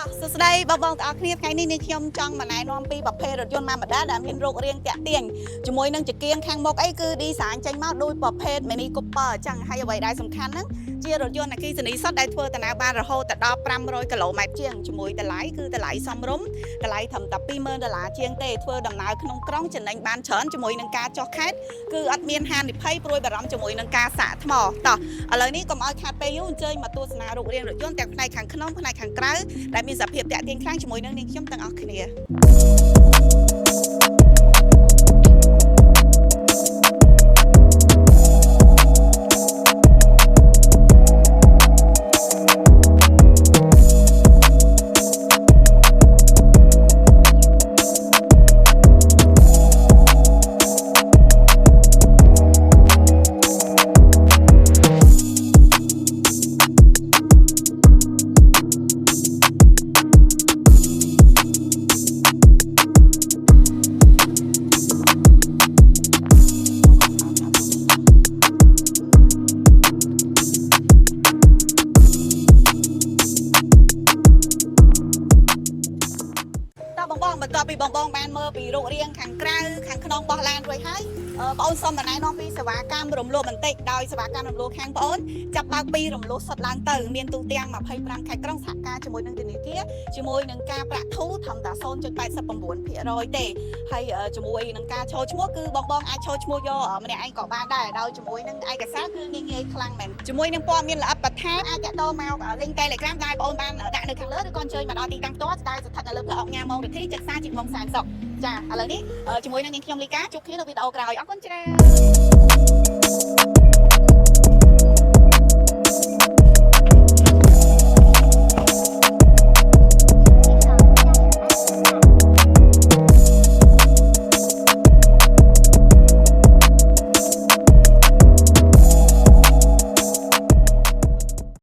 សួស្តីបងប្អូនទាំងអស់គ្នាថ្ងៃនេះនេះខ្ញុំចង់ណែនាំពីប្រភេទរថយន្តម៉ាម៉ាដាដែលមានរូបរាងតាក់ទាញជាមួយនឹងចង្កៀងខាងមុខអីគឺឌីហ្សាញចេញមកដូចប្រភេទ Mini Cooper អញ្ចឹងហើយអ្វីដែលសំខាន់ហ្នឹងជារថយន្តអគ្គិសនីសុទ្ធដែលធ្វើដំណើរបានរហូតដល់500គីឡូម៉ែត្រជាងជាមួយតម្លៃគឺតម្លៃសមរម្យតម្លៃត្រឹមតែ$20000ជាងទេធ្វើដំណើរក្នុងក្រុងចំណេញបានច្រើនជាមួយនឹងការចុះខេត្តគឺអត់មានហានិភ័យព្រួយបារម្ភជាមួយនឹងការសាកថ្មតោះឥឡូវនេះកុំឲ្យខាតពេលយូរអញ្ជើញមកទស្សនារូបរាងរថយន្តទាំងផ្នែកខាងក្នុងផ្នែកខាងក្រៅដែលមានសភាពតាក់ទាញខ្លាំងជាមួយនឹងនាងខ្ញុំទាំងអស់គ្នាបន្ទាប់ពីបងបានមើលពីរូបរាងខាងក្រៅខាងក្នុងបោះឡានរួចហើយបងអូនសូមណែនាំពីសេវាកម្មរំលោះបន្តិចដោយសេវាកម្មរំលោះខាងបងអូនចាប់បើកពីរំលោះសុទ្ធឡើងទៅមានទូទាំង25ខេត្តក្រុងសហការជាមួយនឹងធនាគារជាមួយនឹងការប្រាក់ធូរត្រឹមតែ0.89% ទេហើយជាមួយនឹងការចូលឈ្មោះគឺបងអាចចូលឈ្មោះយកម្នាក់ឯងក៏បានដែរដោយជាមួយនឹងឯកសារគឺងាយខ្លាំងមែនជាមួយនឹងព័ត៌មានល្អិតបន្ថែមអាចតាក់ទងមក link Telegram ដែលបងអូនបានដាក់នៅខាងលើឬក៏អញ្ជើញមកដល់ទីតាំងផ្ទាល់ដែលស្ថិតនៅលើផ្លូវអង្គញាម៉ោងវិធីចិត្តសាជាមុំសានសុកចាឥឡូវនេះជាមួយនឹងនាងខ្ញុំលីកាជួបគ្នានៅវីដេអូក្រោយអរគុណច្រើន